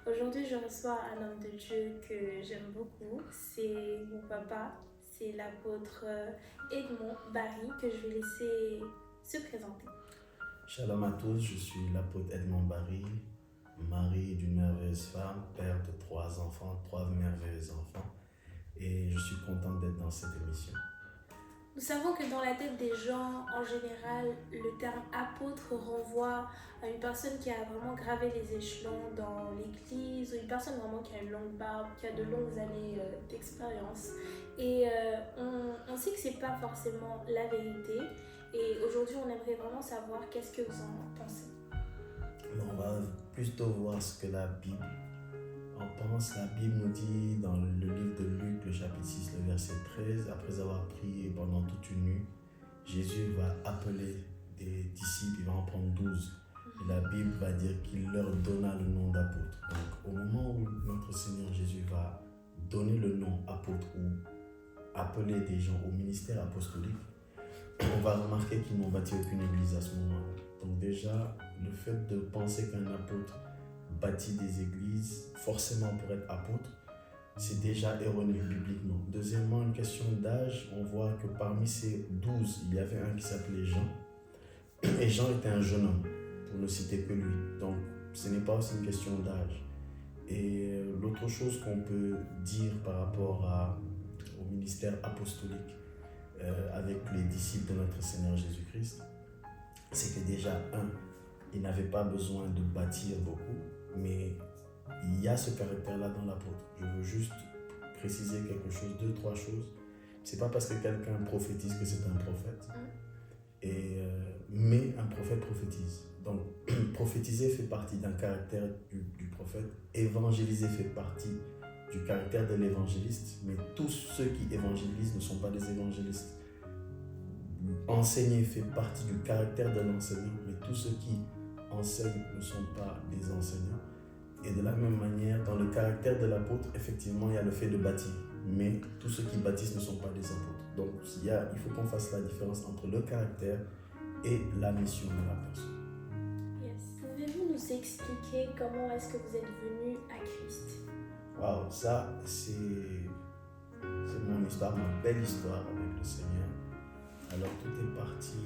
Aujourd'hui, je reçois un homme de Dieu que j'aime beaucoup. C'est mon papa, c'est l'apôtre Edmond Barry que je vais laisser se présenter. Shalom à tous, je suis l'apôtre Edmond Barry, mari d'une merveilleuse femme, père de 3 enfants, 3 merveilleux enfants, et je suis content d'être dans cette émission. Nous savons que dans la tête des gens, en général, le terme apôtre renvoie à une personne qui a vraiment gravé les échelons dans l'église, ou une personne vraiment qui a une longue barbe, qui a de longues années d'expérience. Et on sait que c'est pas forcément la vérité. Et aujourd'hui, on aimerait vraiment savoir qu'est-ce que vous en pensez. On va plutôt voir ce que la Bible en pense. La Bible nous dit dans le livre de Luc, le chapitre 6, le verset 13, après avoir prié pendant toute une nuit, Jésus va appeler des disciples, il va en prendre 12. Et la Bible va dire qu'il leur donna le nom d'apôtre. Donc au moment où notre Seigneur Jésus va donner le nom apôtre ou appeler des gens au ministère apostolique, on va remarquer qu'ils n'ont bâti aucune église à ce moment-là. Donc déjà, le fait de penser qu'un apôtre bâtit des églises forcément pour être apôtre, c'est déjà erroné bibliquement. Deuxièmement, une question d'âge, on voit que parmi ces 12, il y avait un qui s'appelait Jean. Et Jean était un jeune homme, pour ne citer que lui. Donc ce n'est pas aussi une question d'âge. Et l'autre chose qu'on peut dire par rapport au ministère apostolique avec les disciples de notre Seigneur Jésus-Christ, c'est que déjà, il n'avait pas besoin de bâtir beaucoup, mais il y a ce caractère-là dans l'apôtre. Je veux juste préciser quelque chose, 2-3 choses. C'est pas parce que quelqu'un prophétise que c'est un prophète, mais un prophète prophétise. Donc, prophétiser fait partie d'un caractère du prophète, évangéliser fait partie du caractère de l'évangéliste, mais tous ceux qui évangélisent ne sont pas des évangélistes. Enseigner fait partie du caractère de l'enseignant, mais tous ceux qui enseignent ne sont pas des enseignants. Et de la même manière, dans le caractère de l'apôtre, effectivement, il y a le fait de bâtir, mais tous ceux qui bâtissent ne sont pas des apôtres. Donc, il faut qu'on fasse la différence entre le caractère et la mission de la personne. Yes. Pouvez-vous nous expliquer comment est-ce que vous êtes venu à Christ? Waouh, ça, c'est mon histoire, ma belle histoire avec le Seigneur. Alors, tout est parti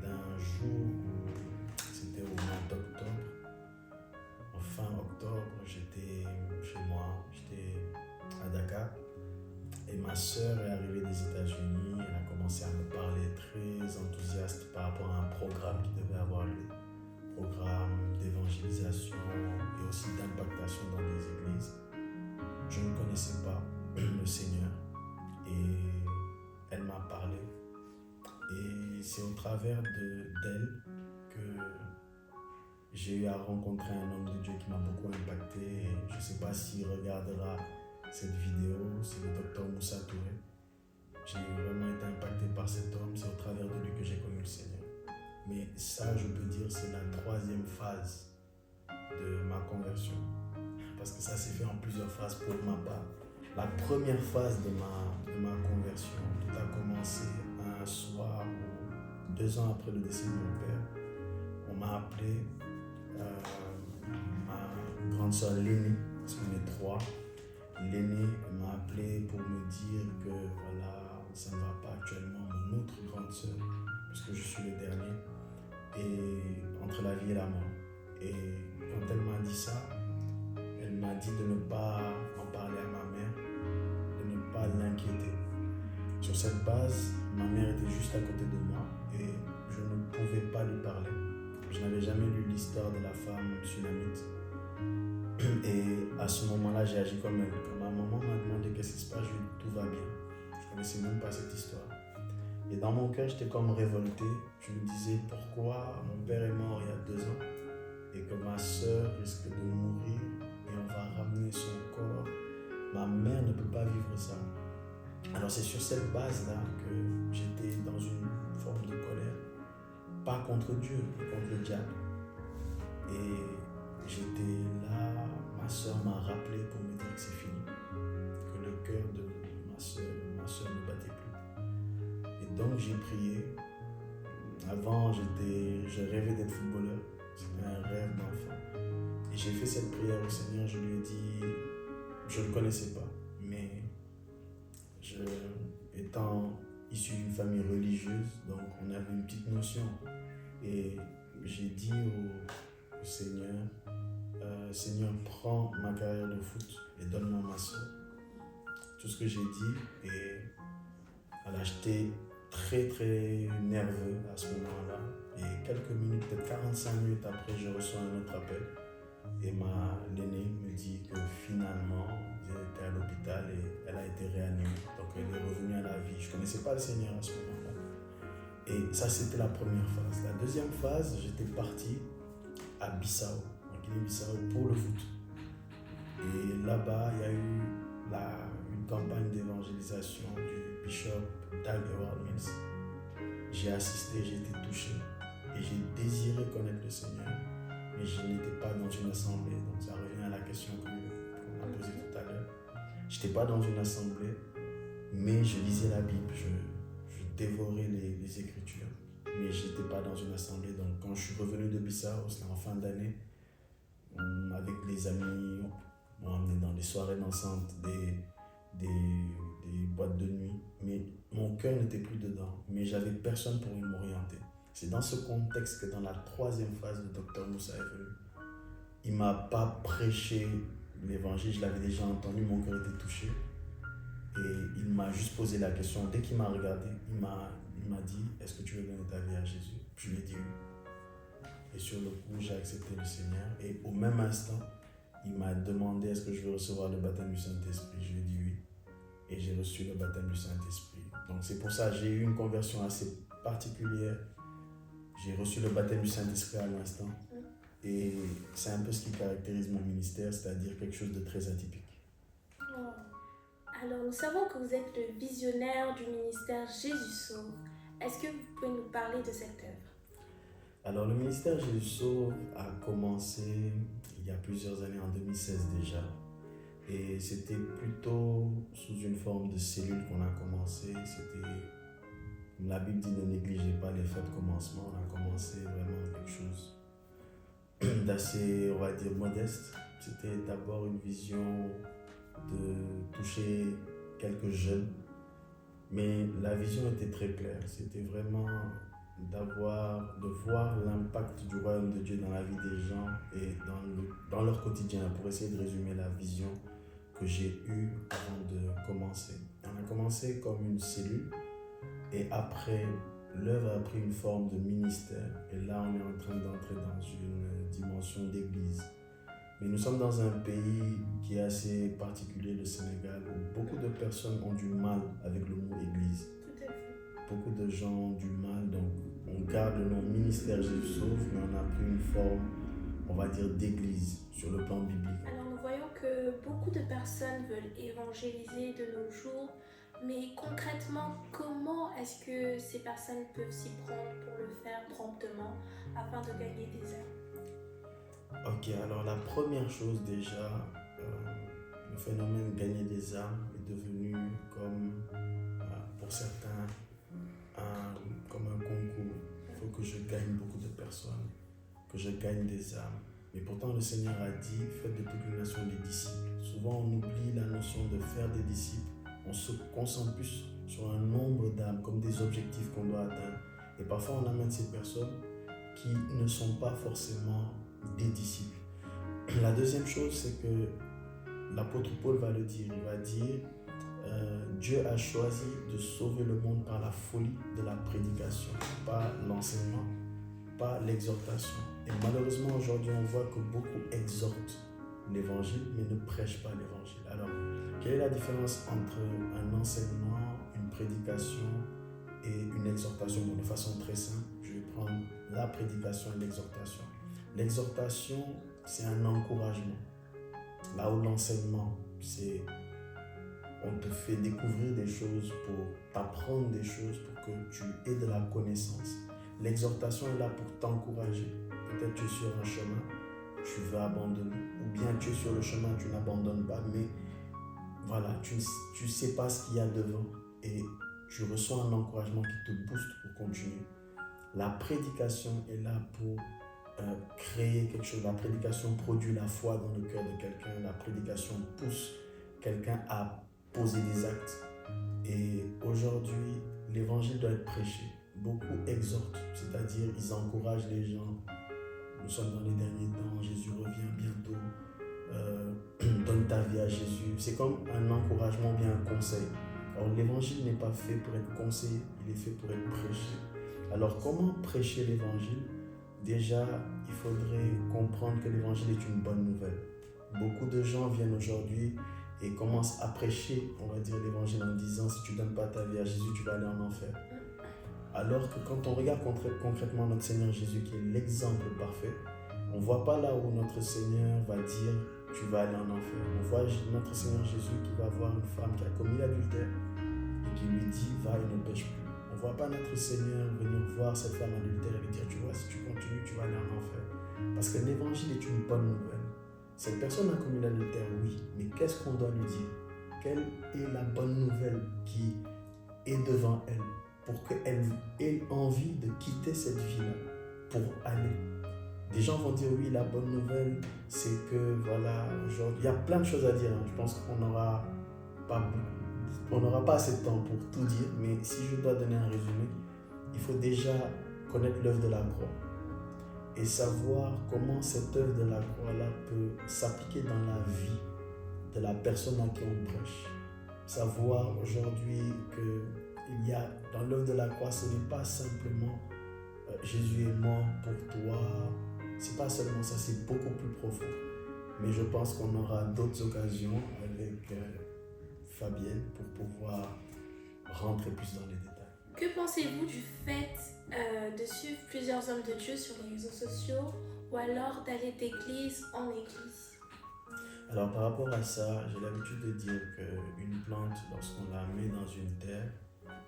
d'un jour où c'était au mois d'octobre. En fin octobre, j'étais chez moi, j'étais à Dakar. Et ma sœur est arrivée des États-Unis. Elle a commencé à me parler très enthousiaste par rapport à un programme qui devait avoir lieu. Programme d'évangélisation et aussi d'impactation dans les églises. Je ne connaissais pas le Seigneur et elle m'a parlé. Et c'est au travers d'elle que j'ai eu à rencontrer un homme de Dieu qui m'a beaucoup impacté. Et je ne sais pas s'il regardera cette vidéo, c'est le docteur Moussa Touré. J'ai vraiment été impacté par cet homme, c'est au travers de lui que j'ai connu le Seigneur. Mais ça, je peux dire, c'est la 3e phase de ma conversion. Parce que ça s'est fait en plusieurs phases pour ma part. La première phase de ma conversion, tout a commencé un soir où, 2 ans après le décès de mon père, on m'a appelé, ma grande soeur l'aînée, parce qu'on est 3. L'aîné m'a appelé pour me dire que voilà, ça ne va pas actuellement, mon autre grande soeur, puisque je suis le dernier, et entre la vie et la mort. Et quand elle m'a dit ça, elle m'a dit de ne pas en parler à ma mère, de ne pas l'inquiéter. Sur cette base, ma mère était juste à côté de moi et je ne pouvais pas lui parler. Je n'avais jamais lu l'histoire de la femme sunamite. Et à ce moment-là, j'ai agi comme elle. Quand ma maman m'a demandé qu'est-ce qui se passe, je lui ai dit tout va bien. Je ne connaissais même pas cette histoire. Et dans mon cœur, j'étais comme révolté. Je me disais pourquoi mon père est mort il y a 2 ans et que ma soeur risque de mourir et on va ramener son corps. Ma mère ne peut pas vivre ça. Alors c'est sur cette base-là que j'étais dans une forme de colère. Pas contre Dieu, mais contre le diable. Et j'étais là, ma soeur m'a rappelé pour me dire que c'est fini, que le cœur de ma soeur ne battait plus. Et donc j'ai prié. Avant, je rêvais d'être footballeur, c'était un rêve d'enfant. Et j'ai fait cette prière au Seigneur, je lui ai dit, je ne le connaissais pas, mais étant issu d'une famille religieuse, donc on avait une petite notion. Et j'ai dit au Seigneur, Seigneur, prends ma carrière de foot et donne-moi ma soeur. Tout ce que j'ai dit, et voilà, j'étais très très nerveux à ce moment-là. Et quelques minutes, peut-être 45 minutes après, je reçois un autre appel. Et l'aînée me dit que finalement, elle était à l'hôpital et elle a été réanimée. Donc elle est revenue à la vie. Je ne connaissais pas le Seigneur à ce moment-là. Et ça, c'était la première phase. La deuxième phase, j'étais parti à Bissau, en Guinée-Bissau, pour le foot. Et là-bas, il y a eu une campagne d'évangélisation du bishop Doug Howard Mills. J'ai assisté, j'ai été touché et j'ai désiré connaître le Seigneur, mais je n'étais pas dans une assemblée. Donc ça revient à la question qu'on a posée tout à l'heure. Je n'étais pas dans une assemblée, mais je lisais la Bible, je dévorais les Écritures, mais je n'étais pas dans une assemblée. Donc quand je suis revenu de Bissau, c'était en fin d'année, avec les amis, on emmené dans des soirées dansantes, des boîtes de nuit, mais mon cœur n'était plus dedans, mais j'avais personne pour m'orienter. C'est dans ce contexte que dans la troisième phase, le docteur Moussa est venu. Il ne m'a pas prêché l'évangile, je l'avais déjà entendu, mon cœur était touché. Et il m'a juste posé la question. Dès qu'il m'a regardé, il m'a dit, est-ce que tu veux donner ta vie à Jésus? Je lui ai dit oui. Et sur le coup, j'ai accepté le Seigneur. Et au même instant, il m'a demandé, est-ce que je veux recevoir le baptême du Saint-Esprit? Je lui ai dit oui. Et j'ai reçu le baptême du Saint-Esprit. Donc c'est pour ça que j'ai eu une conversion assez particulière. J'ai reçu le baptême du Saint-Esprit à l'instant. Et c'est un peu ce qui caractérise mon ministère, c'est-à-dire quelque chose de très atypique. Oh. Alors, nous savons que vous êtes le visionnaire du ministère Jésus Sauve. Est-ce que vous pouvez nous parler de cette œuvre? Alors, le ministère Jésus Sauve a commencé il y a plusieurs années, en 2016 déjà. Et c'était plutôt sous une forme de cellule qu'on a commencé. C'était, comme la Bible dit, ne négligez pas les faits de commencement. On a commencé vraiment quelque chose d'assez, on va dire, modeste. C'était d'abord une vision de toucher quelques jeunes, mais la vision était très claire. C'était vraiment de voir l'impact du royaume de Dieu dans la vie des gens et dans leur quotidien, pour essayer de résumer la vision que j'ai eue avant de commencer. On a commencé comme une cellule et après, l'œuvre a pris une forme de ministère et là on est en train d'entrer dans une dimension d'église. Mais nous sommes dans un pays qui est assez particulier, le Sénégal, où beaucoup de personnes ont du mal avec le mot église. Tout à fait. Beaucoup de gens ont du mal, donc on garde le nom ministère Jésus Sauve, mais on a pris une forme, on va dire, d'église sur le plan biblique. Alors nous voyons que beaucoup de personnes veulent évangéliser de nos jours, mais concrètement, comment est-ce que ces personnes peuvent s'y prendre pour le faire promptement afin de gagner des âmes? Ok, alors la première chose déjà, le phénomène gagner des âmes est devenu comme, pour certains, comme un concours. Il faut que je gagne beaucoup de personnes, que je gagne des âmes. Mais pourtant le Seigneur a dit, faites de toutes les nations des disciples. Souvent on oublie la notion de faire des disciples. On se concentre plus sur un nombre d'âmes, comme des objectifs qu'on doit atteindre. Et parfois on amène ces personnes qui ne sont pas forcément des disciples. La deuxième chose, c'est que l'apôtre Paul va le dire. Il va dire, Dieu a choisi de sauver le monde par la folie de la prédication, pas l'enseignement, pas l'exhortation. Et malheureusement, aujourd'hui, on voit que beaucoup exhortent l'évangile, mais ne prêchent pas l'évangile. Alors, quelle est la différence entre un enseignement, une prédication et une exhortation? Bon, de façon très simple, je vais prendre la prédication et l'exhortation. L'exhortation, c'est un encouragement. Là où l'enseignement, c'est on te fait découvrir des choses pour t'apprendre des choses, pour que tu aies de la connaissance. L'exhortation est là pour t'encourager. Peut-être tu es sur un chemin, tu veux abandonner. Ou bien tu es sur le chemin, tu n'abandonnes pas, mais voilà, tu ne sais pas ce qu'il y a devant. Et tu reçois un encouragement qui te booste pour continuer. La prédication est là pour créer quelque chose. La prédication produit la foi dans le cœur de quelqu'un. La prédication pousse quelqu'un à poser des actes. Et aujourd'hui, l'évangile doit être prêché. Beaucoup exhortent, c'est-à-dire ils encouragent les gens. Nous sommes dans les derniers temps, Jésus revient bientôt. Donne ta vie à Jésus. C'est comme un encouragement, bien un conseil. Alors l'évangile n'est pas fait pour être conseillé, il est fait pour être prêché. Alors comment prêcher l'évangile? Déjà, il faudrait comprendre que l'évangile est une bonne nouvelle. Beaucoup de gens viennent aujourd'hui et commencent à prêcher, on va dire, l'évangile en disant si tu ne donnes pas ta vie à Jésus, tu vas aller en enfer. Alors que quand on regarde concrètement notre Seigneur Jésus, qui est l'exemple parfait, on ne voit pas là où notre Seigneur va dire tu vas aller en enfer. On voit notre Seigneur Jésus qui va voir une femme qui a commis l'adultère et qui lui dit va et ne pêche plus. On ne voit pas notre Seigneur venir voir cette femme adultère et lui dire tu vois, si tu continues, tu vas aller en enfer. Parce que l'évangile est une bonne nouvelle. Cette personne a commis l'adultère, oui, mais qu'est-ce qu'on doit lui dire? Quelle est la bonne nouvelle qui est devant elle pour qu'elle ait envie de quitter cette vie-là pour aller? Des gens vont dire oui, la bonne nouvelle, c'est que voilà, aujourd'hui, il y a plein de choses à dire. Je pense qu'on n'aura pas assez de temps pour tout dire, mais si je dois donner un résumé, il faut déjà connaître l'œuvre de la croix et savoir comment cette œuvre de la croix-là peut s'appliquer dans la vie de la personne à qui on prêche. Savoir aujourd'hui qu'il y a dans l'œuvre de la croix, ce n'est pas simplement Jésus est mort pour toi. C'est pas seulement ça, c'est beaucoup plus profond. Mais je pense qu'on aura d'autres occasions avec Fabienne pour pouvoir rentrer plus dans les détails. Que pensez-vous du fait de suivre plusieurs hommes de Dieu sur les réseaux sociaux ou alors d'aller d'église en église? Alors par rapport à ça, j'ai l'habitude de dire qu'une plante, lorsqu'on la met dans une terre,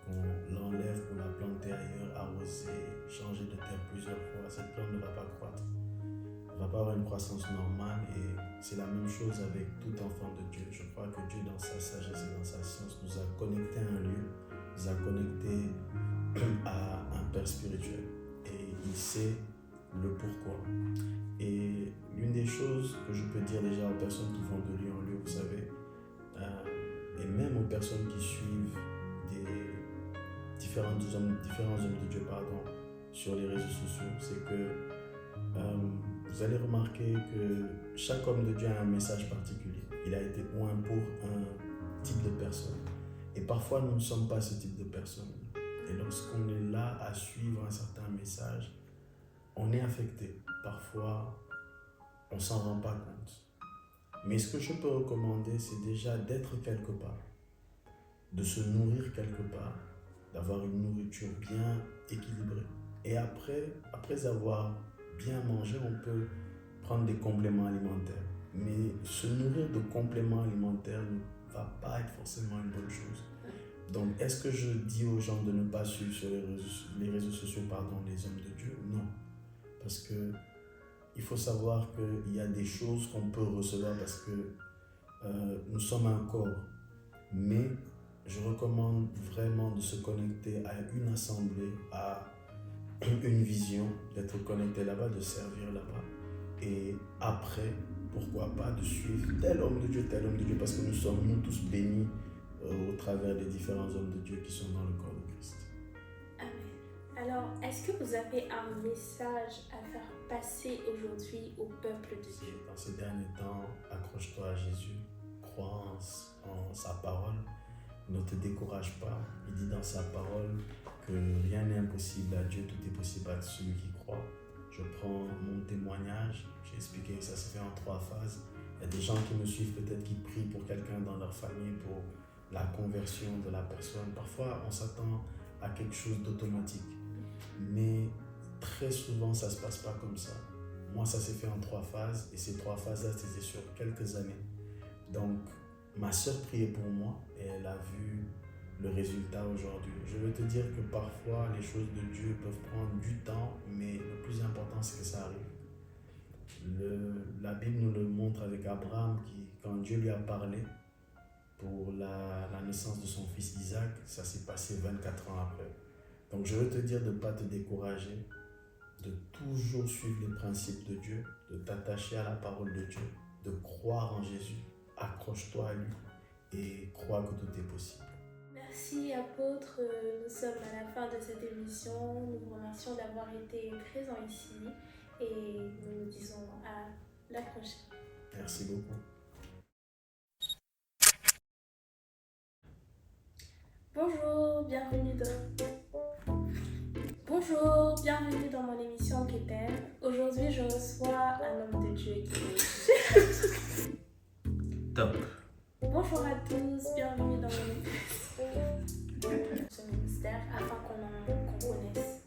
qu'on l'enlève pour la planter ailleurs, arroser, changer de terre plusieurs fois, cette plante ne va pas croître. Elle ne va pas avoir une croissance normale et c'est la même chose avec tout enfant de Dieu. Je crois que Dieu, dans sa sagesse et dans sa science, nous a connectés à un lieu, nous a connectés à un Père spirituel et il sait le pourquoi. Et l'une des choses que je peux dire déjà aux personnes qui vont de lieu en lieu, vous savez, et même aux personnes qui suivent différents hommes de Dieu sur les réseaux sociaux, c'est que vous allez remarquer que chaque homme de Dieu a un message particulier. Il a été oint pour un type de personne. Et parfois, nous ne sommes pas ce type de personne. Et lorsqu'on est là à suivre un certain message, on est affecté. Parfois, on ne s'en rend pas compte. Mais ce que je peux recommander, c'est déjà d'être quelque part, de se nourrir quelque part, d'avoir une nourriture bien équilibrée. Et après avoir bien mangé, on peut prendre des compléments alimentaires. Mais se nourrir de compléments alimentaires ne va pas être forcément une bonne chose. Donc, est-ce que je dis aux gens de ne pas suivre sur les réseaux sociaux, les hommes de Dieu? Non. Parce que il faut savoir qu'il y a des choses qu'on peut recevoir parce que nous sommes un corps. Mais je recommande vraiment de se connecter à une assemblée, à une vision, d'être connecté là-bas, de servir là-bas. Et après, pourquoi pas de suivre tel homme de Dieu, parce que nous sommes nous tous bénis au travers des différents hommes de Dieu qui sont dans le corps de Christ. Amen. Alors, est-ce que vous avez un message à faire passer aujourd'hui au peuple de Dieu? Dans ces derniers temps, accroche-toi à Jésus, crois en sa parole, ne te décourage pas. Il dit dans sa parole que rien n'est impossible à Dieu, tout est possible à celui qui croit. Je prends mon témoignage, j'ai expliqué que ça se fait en 3 phases. Il y a des gens qui me suivent peut-être qui prient pour quelqu'un dans leur famille, pour la conversion de la personne. Parfois, on s'attend à quelque chose d'automatique. Mais très souvent, ça ne se passe pas comme ça. Moi, ça s'est fait en 3 phases et ces 3 phases-là, c'était sur quelques années. Donc, ma sœur priait pour moi et elle a vu le résultat aujourd'hui. Je veux te dire que parfois, les choses de Dieu peuvent prendre du temps, mais le plus important, c'est que ça arrive. La Bible nous le montre avec Abraham qui, quand Dieu lui a parlé pour la naissance de son fils Isaac, ça s'est passé 24 ans après. Donc je veux te dire de ne pas te décourager. de toujours suivre les principes de Dieu, de t'attacher à la parole de Dieu, de croire en Jésus. Accroche-toi à lui et crois que tout est possible. Merci apôtre, nous sommes à la fin de cette émission. Nous vous remercions d'avoir été présents ici et nous nous disons à la prochaine. Merci beaucoup. Bonjour, bienvenue dans mon émission Képen. Aujourd'hui, je reçois un homme de Dieu qui est... Top. Bonjour à tous, bienvenue dans ce ministère afin qu'on connaisse.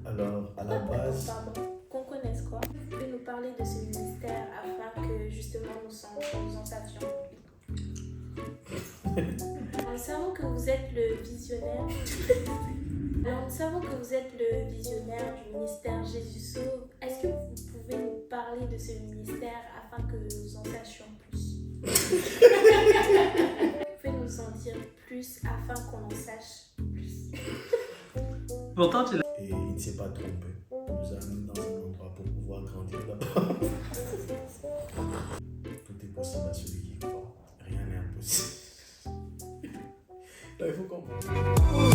Alors, à la base... Qu'on connaisse quoi? Vous pouvez nous parler de ce ministère afin que justement nous en sachions. Nous savons que vous êtes le visionnaire. Alors, nous savons que vous êtes le visionnaire du ministère Jésus Sauve. Est-ce que vous pouvez nous parler de ce ministère afin que nous en sachions plus? Vous pouvez nous en dire plus afin qu'on en sache plus? Pourtant, tu l'as. Et il ne s'est pas trompé. Il nous a amenés dans un endroit pour pouvoir grandir là-bas. Tout est possible à celui qui croit. Rien n'est impossible. Là, il faut comprendre.